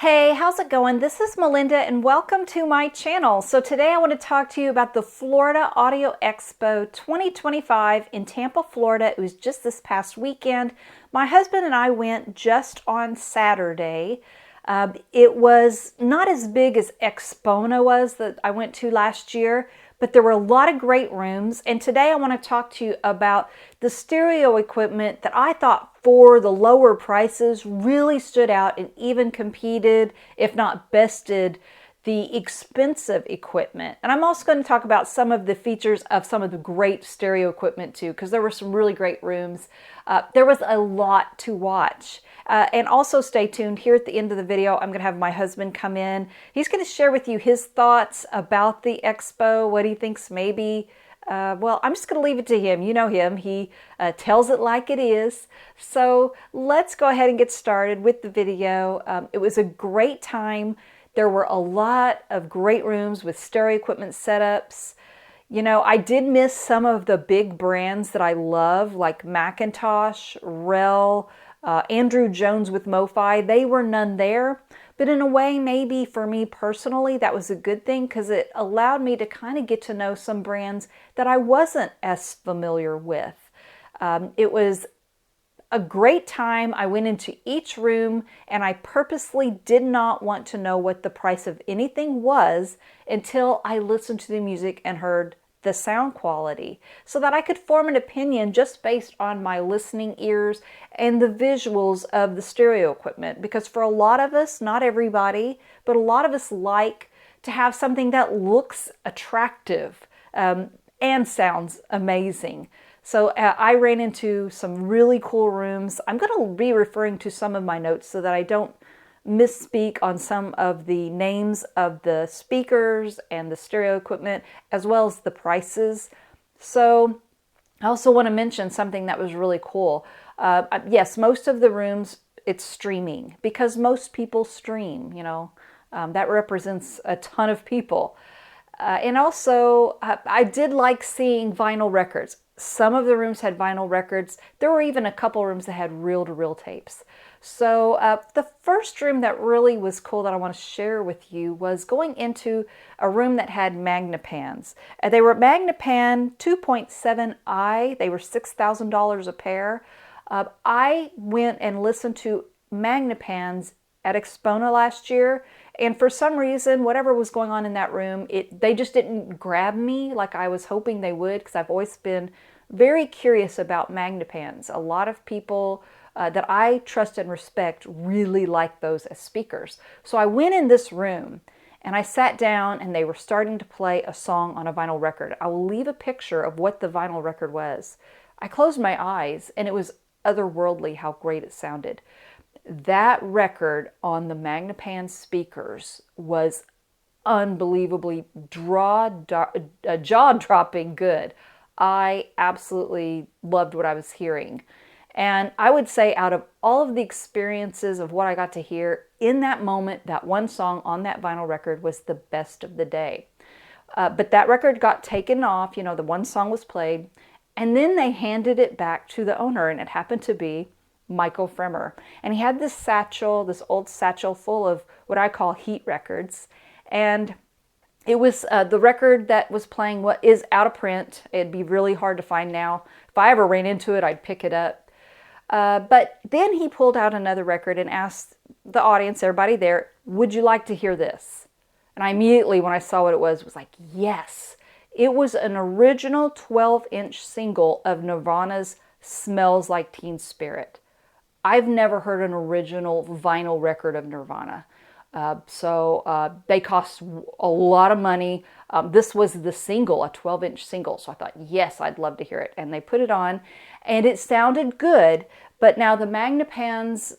Hey, how's it going? This is Melinda and welcome to my channel. So today I want to talk to you about the Florida Audio Expo 2025 in Tampa, Florida. It was just this past weekend. My husband and I went just on Saturday. It was not as big as Expo was that I went to last year, but there were a lot of great rooms. And today I want to talk to you about the stereo equipment that I thought for the lower prices really stood out and even competed, if not bested, the expensive equipment. And I'm also going to talk about some of the features of some of the great stereo equipment too, because there were some really great rooms. There was a lot to watch. And also stay tuned. Here at the end of the video, I'm going to have my husband come in. He's going to share with you his thoughts about the expo, what he thinks maybe. Well, I'm just going to leave it to him. You know him. He tells it like it is. So let's go ahead and get started with the video. It was a great time. There were a lot of great rooms with stereo equipment setups. You know, I did miss some of the big brands that I love, like Macintosh, Rel, Andrew Jones with MoFi. They were none there. But in a way, maybe for me personally, that was a good thing because it allowed me to kind of get to know some brands that I wasn't as familiar with. It was a great time. I went into each room and I purposely did not want to know what the price of anything was until I listened to the music and heard the sound quality so that I could form an opinion just based on my listening ears and the visuals of the stereo equipment. Because for a lot of us, not everybody, but a lot of us like to have something that looks attractive and sounds amazing. So I ran into some really cool rooms. I'm going to be referring to some of my notes so that I don't misspeak on some of the names of the speakers and the stereo equipment, as well as the prices. So I also want to mention something that was really cool. Yes, most of the rooms, it's streaming because most people stream, you know. That represents a ton of people. And also, I did like seeing vinyl records. Some of the rooms had vinyl records. There were even a couple rooms that had reel-to-reel tapes. So the first room that really was cool that I want to share with you was going into a room that had Magnepans. They were Magnepan 2.7i. They were $6,000 a pair. I went and listened to Magnepans at Expo last year, and for some reason, whatever was going on in that room, they just didn't grab me like I was hoping they would, because I've always been very curious about Magnepans. A lot of people that I trust and respect really like those as speakers. So I went in this room and I sat down and they were starting to play a song on a vinyl record. I will leave a picture of what the vinyl record was. I closed my eyes and it was otherworldly how great it sounded. That record on the Magnepan speakers was unbelievably jaw-dropping good. I absolutely loved what I was hearing. And I would say out of all of the experiences of what I got to hear, in that moment, that one song on that vinyl record was the best of the day. But that record got taken off, you know, the one song was played, and then they handed it back to the owner, and it happened to be Michael Fremer. And he had this satchel, this old satchel full of what I call heat records. And it was the record that was playing what is out of print. It'd be really hard to find now. If I ever ran into it, I'd pick it up. But then he pulled out another record and asked the audience, everybody there, would you like to hear this? And I immediately, when I saw what it was like, yes. It was an original 12-inch single of Nirvana's Smells Like Teen Spirit. I've never heard an original vinyl record of Nirvana. So they cost a lot of money. This was the single, a 12-inch single. So I thought, yes, I'd love to hear it. And they put it on and it sounded good. But now the Magnepans,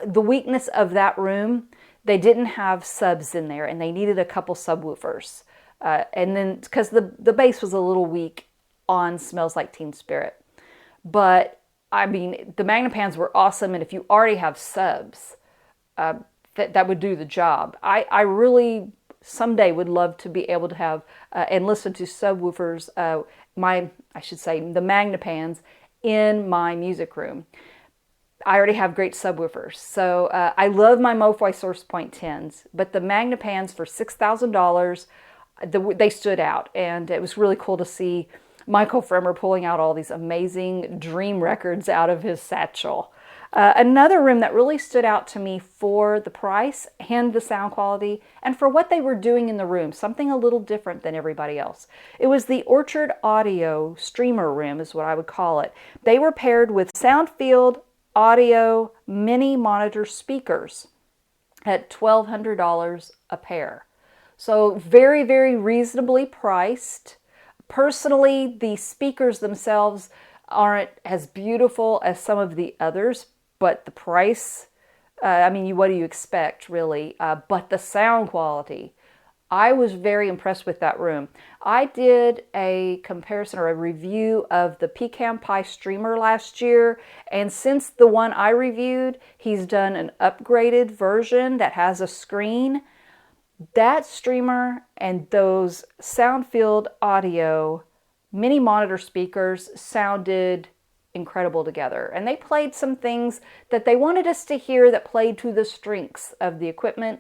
the weakness of that room, they didn't have subs in there and they needed a couple subwoofers. And then because the bass was a little weak on Smells Like Teen Spirit. But I mean, the Magnepans were awesome. And if you already have subs, that would do the job. I really someday would love to be able to have and listen to subwoofers, I should say the Magnepans in my music room. I already have great subwoofers. So I love my MoFi Source Point 10s, but the Magnepans for $6,000, they stood out. And it was really cool to see Michael Fremer pulling out all these amazing dream records out of his satchel. Another room that really stood out to me for the price and the sound quality and for what they were doing in the room, something a little different than everybody else. It was the Orchard Audio Streamer Room is what I would call it. They were paired with Soundfield Audio mini monitor speakers at $1,200 a pair. So very, very reasonably priced. Personally, the speakers themselves aren't as beautiful as some of the others, but the price, I mean, what do you expect, really? But the sound quality, I was very impressed with that room. I did a comparison or a review of the Pecan Pie Streamer last year, and since the one I reviewed, he's done an upgraded version that has a screen. That streamer and those Soundfield Audio mini monitor speakers sounded incredible together. And they played some things that they wanted us to hear that played to the strengths of the equipment.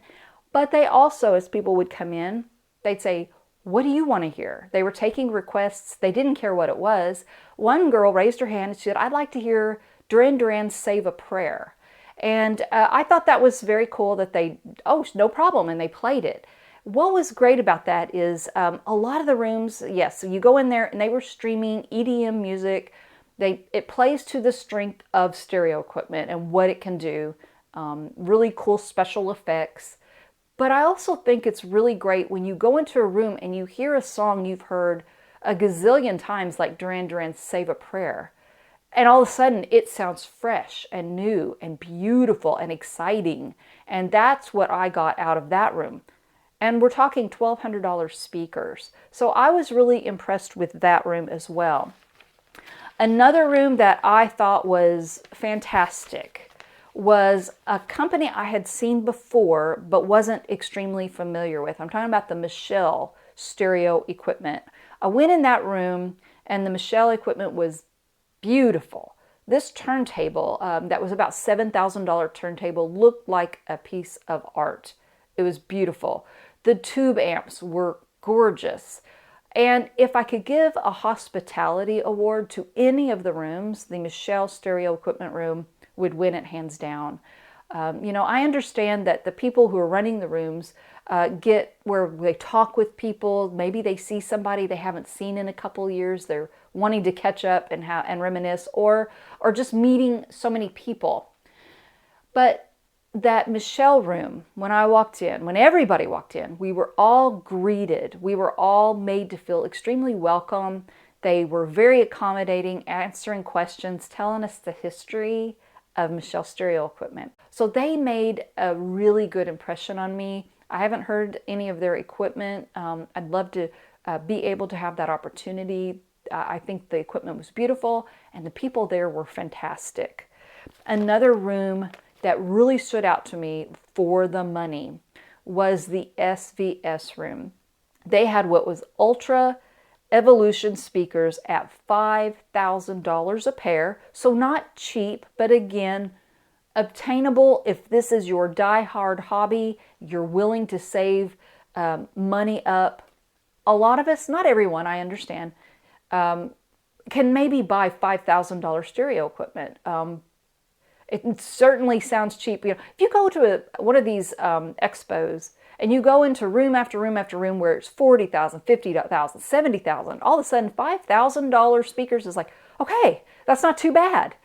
But they also, as people would come in, they'd say, what do you want to hear? They were taking requests. They didn't care what it was. One girl raised her hand and she said, I'd like to hear Duran Duran's Save a Prayer. And I thought that was very cool that they, oh, no problem, and they played it. What was great about that is a lot of the rooms, yes, so you go in there and they were streaming EDM music. It plays to the strength of stereo equipment and what it can do. Really cool special effects. But I also think it's really great when you go into a room and you hear a song you've heard a gazillion times, like Duran Duran's Save a Prayer. And all of a sudden, it sounds fresh and new and beautiful and exciting. And that's what I got out of that room. And we're talking $1,200 speakers. So I was really impressed with that room as well. Another room that I thought was fantastic was a company I had seen before but wasn't extremely familiar with. I'm talking about the Michell stereo equipment. I went in that room and the Michell equipment was beautiful. This turntable, that was about $7,000 turntable, looked like a piece of art. It was beautiful. The tube amps were gorgeous. And if I could give a hospitality award to any of the rooms, the Michell stereo equipment room would win it hands down. I understand that the people who are running the rooms get where they talk with people. Maybe they see somebody they haven't seen in a couple years. They're wanting to catch up and reminisce, or just meeting so many people. But that Michell room, when I walked in, when everybody walked in, we were all greeted. We were all made to feel extremely welcome. They were very accommodating, answering questions, telling us the history of Michell stereo equipment. So they made a really good impression on me. I haven't heard any of their equipment. I'd love to be able to have that opportunity. I think the equipment was beautiful and the people there were fantastic. Another room that really stood out to me for the money was the SVS room. They had what was Ultra Evolution speakers at $5,000 a pair. So not cheap, but again, obtainable if this is your die-hard hobby, you're willing to save money up. A lot of us, not everyone, I understand, can maybe buy $5,000 stereo equipment. It certainly sounds cheap. If you go to one of these expos and you go into room after room after room where it's $40,000, $50,000, $70,000, all of a sudden $5,000 speakers is like, okay, that's not too bad.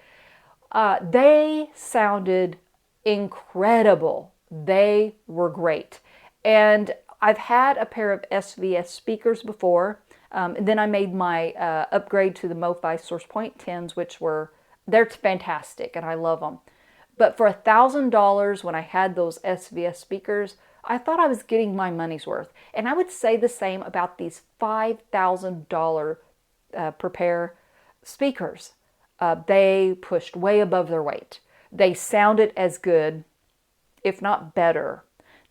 They sounded incredible. They were great. And I've had a pair of SVS speakers before. And then I made my upgrade to the MoFi Source Point 10s, which they're fantastic and I love them. But for $1,000 when I had those SVS speakers, I thought I was getting my money's worth. And I would say the same about these $5,000 per pair speakers. They pushed way above their weight. They sounded as good, if not better,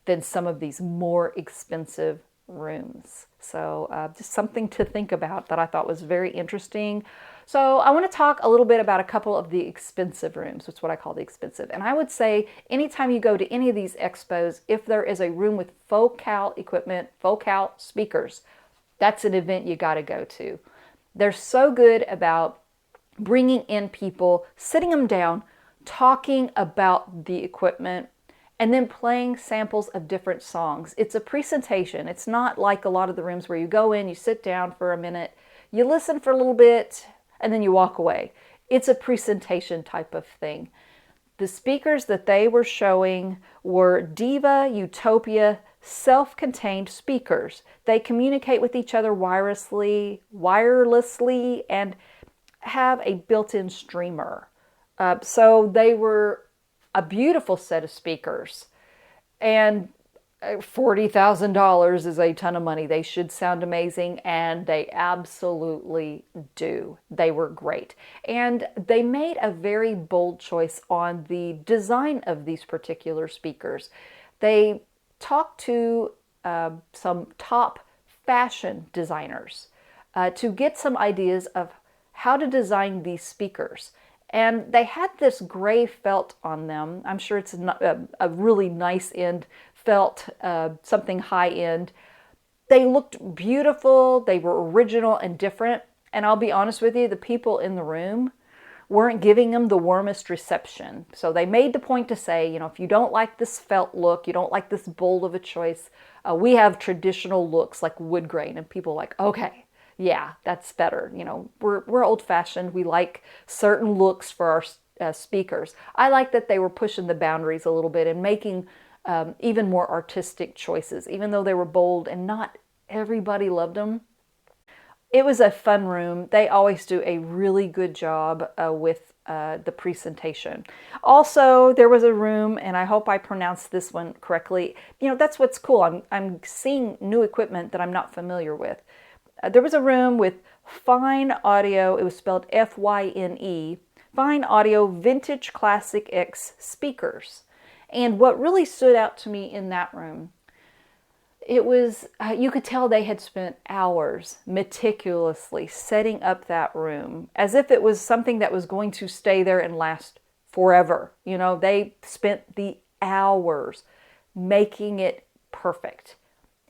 than some of these more expensive rooms. So just something to think about that I thought was very interesting. So I want to talk a little bit about a couple of the expensive rooms. That's what I call the expensive. And I would say anytime you go to any of these expos, if there is a room with focal equipment, focal speakers, that's an event you got to go to. They're so good about bringing in people, sitting them down, talking about the equipment, and then playing samples of different songs. It's a presentation. It's not like a lot of the rooms where you go in, you sit down for a minute, you listen for a little bit, and then you walk away. It's a presentation type of thing. The speakers that they were showing were Diva, Utopia, self-contained speakers. They communicate with each other wirelessly, and have a built-in streamer. So they were a beautiful set of speakers. And $40,000 is a ton of money. They should sound amazing, and they absolutely do. They were great. And they made a very bold choice on the design of these particular speakers. They talked to some top fashion designers to get some ideas of how to design these speakers. And they had this gray felt on them. I'm sure it's a really nice end felt, something high end. They looked beautiful. They were original and different. And I'll be honest with you, the people in the room weren't giving them the warmest reception. So they made the point to say, you know, if you don't like this felt look, you don't like this bold of a choice, we have traditional looks like wood grain. And people are like, okay, yeah, that's better. You know, we're old fashioned. We like certain looks for our speakers. I like that they were pushing the boundaries a little bit and making even more artistic choices, even though they were bold and not everybody loved them. It was a fun room. They always do a really good job with the presentation. Also, there was a room, and I hope I pronounced this one correctly. You know, that's what's cool. I'm seeing new equipment that I'm not familiar with. There was a room with Fyne Audio. It was spelled Fyne. Fyne Audio Vintage Classic X speakers. And what really stood out to me in that room, it was, you could tell they had spent hours meticulously setting up that room as if it was something that was going to stay there and last forever. You know, they spent the hours making it perfect,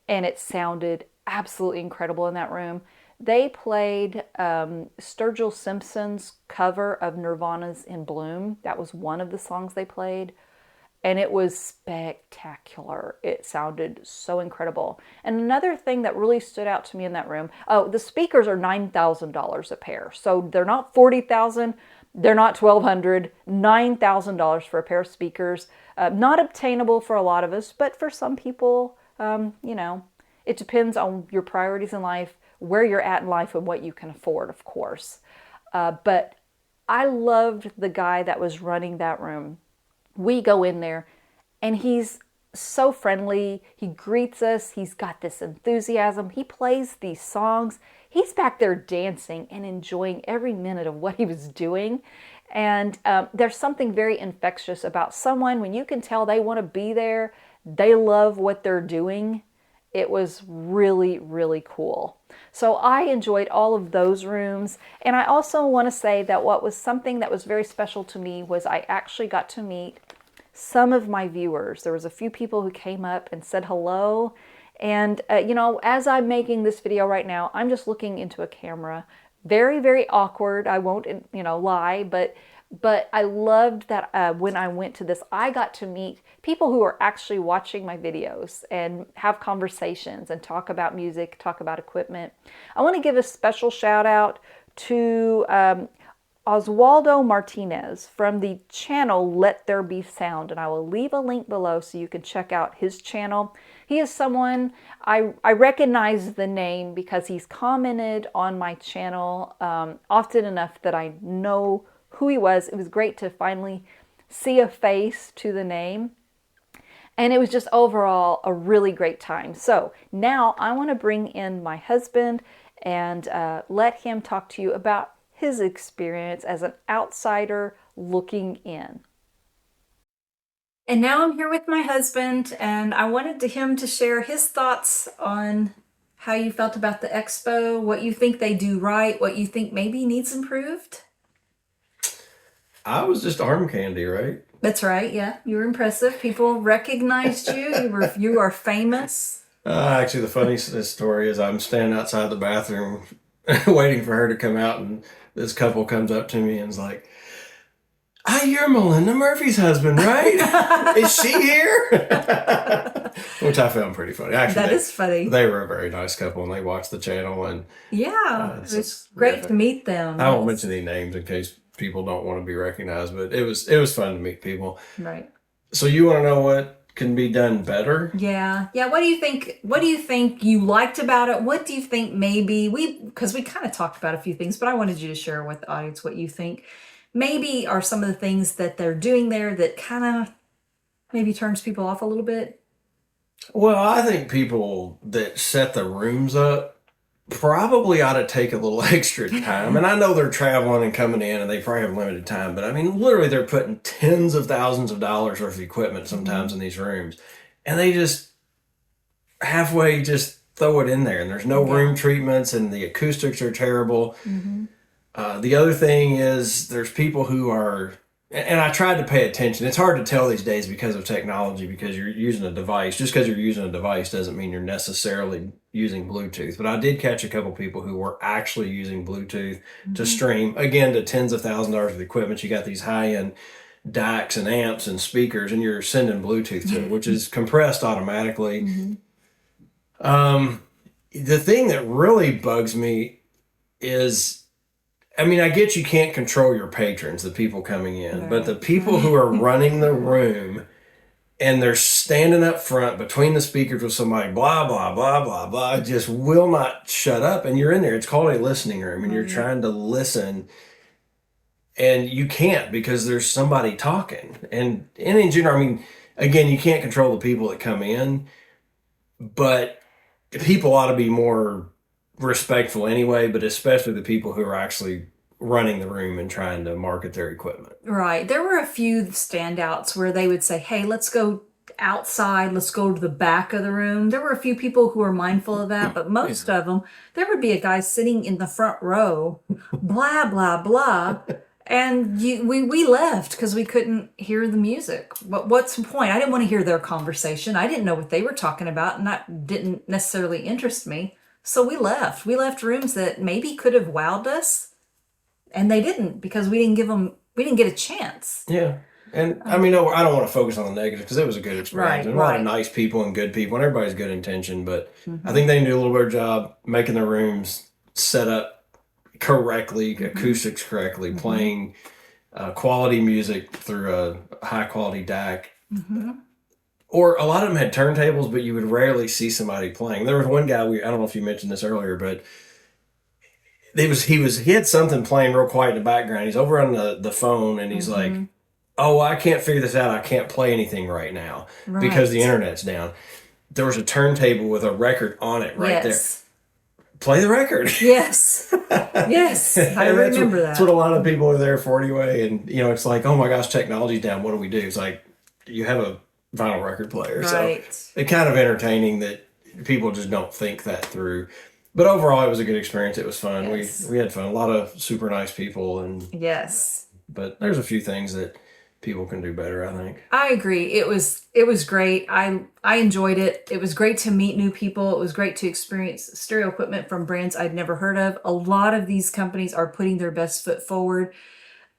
and it sounded absolutely incredible in that room. They played Sturgill Simpson's cover of Nirvana's In Bloom. That was one of the songs they played. And it was spectacular. It sounded so incredible. And another thing that really stood out to me in that room, oh, the speakers are $9,000 a pair. So they're not $40,000, they're not $1,200, $9,000 for a pair of speakers. Not obtainable for a lot of us, but for some people, you know, it depends on your priorities in life, where you're at in life, and what you can afford, of course. But I loved the guy that was running that room. We go in there and he's so friendly. He greets us. He's got this enthusiasm. He plays these songs. He's back there dancing and enjoying every minute of what he was doing. And there's something very infectious about someone when you can tell they want to be there, they love what they're doing. It was really, really cool. So I enjoyed all of those rooms. And I also want to say that what was something that was very special to me was I actually got to meet some of my viewers. There was a few people who came up and said hello. And, you know, as I'm making this video right now, I'm just looking into a camera. Very, very awkward. I won't, you know, lie, but I loved that when I went to this, I got to meet people who are actually watching my videos and have conversations and talk about music, talk about equipment. I want to give a special shout out to Oswaldo Martinez from the channel Let There Be Sound, and I will leave a link below so you can check out his channel. He is someone, I recognize the name because he's commented on my channel often enough that I know who he was. It was great to finally see a face to the name. And it was just overall a really great time. So now I want to bring in my husband and let him talk to you about his experience as an outsider looking in. And now I'm here with my husband, and I wanted him to share his thoughts on how you felt about the expo, what you think they do right, what you think maybe needs improved. I was just arm candy, right? That's right. Yeah, you were impressive. People recognized you. You are famous. Actually, the funniest story is I'm standing outside the bathroom waiting for her to come out, and this couple comes up to me and is like, "Hi, you're Melinda Murphy's husband, right? Is she here?" Which I found pretty funny. Actually, That is funny. They were a very nice couple, and they watched the channel. And yeah, it's great to meet them. I won't mention any names in case people don't want to be recognized, but it was fun to meet people. Right. So you want to know what can be done better? Yeah. What do you think you liked about it? What do you think maybe because we kind of talked about a few things, but I wanted you to share with the audience what you think maybe are some of the things that they're doing there that kind of maybe turns people off a little bit. Well, I think people that set the rooms up probably ought to take a little extra time. And I know they're traveling and coming in and they probably have limited time, but I mean, literally they're putting tens of thousands of dollars worth of equipment sometimes in these rooms. And they just halfway just throw it in there, and there's no room treatments, and the acoustics are terrible. The other thing is there's people who are, and I tried to pay attention. It's hard to tell these days because of technology, because you're using a device. Just because you're using a device doesn't mean you're necessarily using Bluetooth. But I did catch a couple people who were actually using Bluetooth to stream, again, to tens of thousands of dollars of equipment. You got these high-end DACs and amps and speakers, and you're sending Bluetooth to it, which is compressed automatically. The thing that really bugs me is, I mean, I get you can't control your patrons, the people coming in, but the people who are running the room and they're standing up front between the speakers with somebody, blah, blah, blah, blah, blah, just will not shut up. And you're in there. It's called a listening room, and you're trying to listen, and you can't because there's somebody talking. And in general, I mean, again, you can't control the people that come in, but people ought to be more respectful anyway, but especially the people who are actually running the room and trying to market their equipment. Right. There were a few standouts where they would say, hey, let's go outside, let's go to the back of the room. There were a few people who were mindful of that, but most of them, there would be a guy sitting in the front row, blah, blah, blah. And we left because we couldn't hear the music. But what's the point? I didn't want to hear their conversation. I didn't know what they were talking about, and that didn't necessarily interest me. So we left. We left rooms that maybe could have wowed us, and they didn't, because we didn't get a chance. Yeah. And I mean, no, I don't want to focus on the negative because it was a good experience. There's a lot of nice people and good people, and everybody's good intention. But I think they need to do a little better job making their rooms set up correctly, acoustics correctly, playing quality music through a high quality DAC. Or a lot of them had turntables, but you would rarely see somebody playing. There was one guy, I don't know if you mentioned this earlier, but he had something playing real quiet in the background. He's over on the phone, and he's like, "Oh, I can't figure this out. I can't play anything right now because the internet's down." There was a turntable with a record on it there. Play the record. Yes. Yes. I remember that. That's what a lot of people are there for anyway. And, you know, it's like, oh my gosh, technology's down. What do we do? It's like, you have a vinyl record player. Right. So it's kind of entertaining that people just don't think that through. But overall, it was a good experience. It was fun. Yes. We had fun. A lot of super nice people. And but there's a few things that people can do better, I think. I agree. It was great. I enjoyed it. It was great to meet new people. It was great to experience stereo equipment from brands I'd never heard of. A lot of these companies are putting their best foot forward.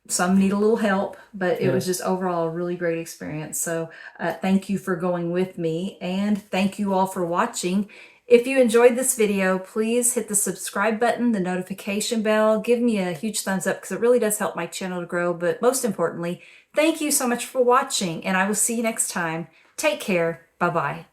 Some need a little help, but it was just overall a really great experience. So thank you for going with me, and thank you all for watching. If you enjoyed this video, please hit the subscribe button, the notification bell. Give me a huge thumbs up because it really does help my channel to grow. But most importantly, thank you so much for watching, and I will see you next time. Take care. Bye-bye.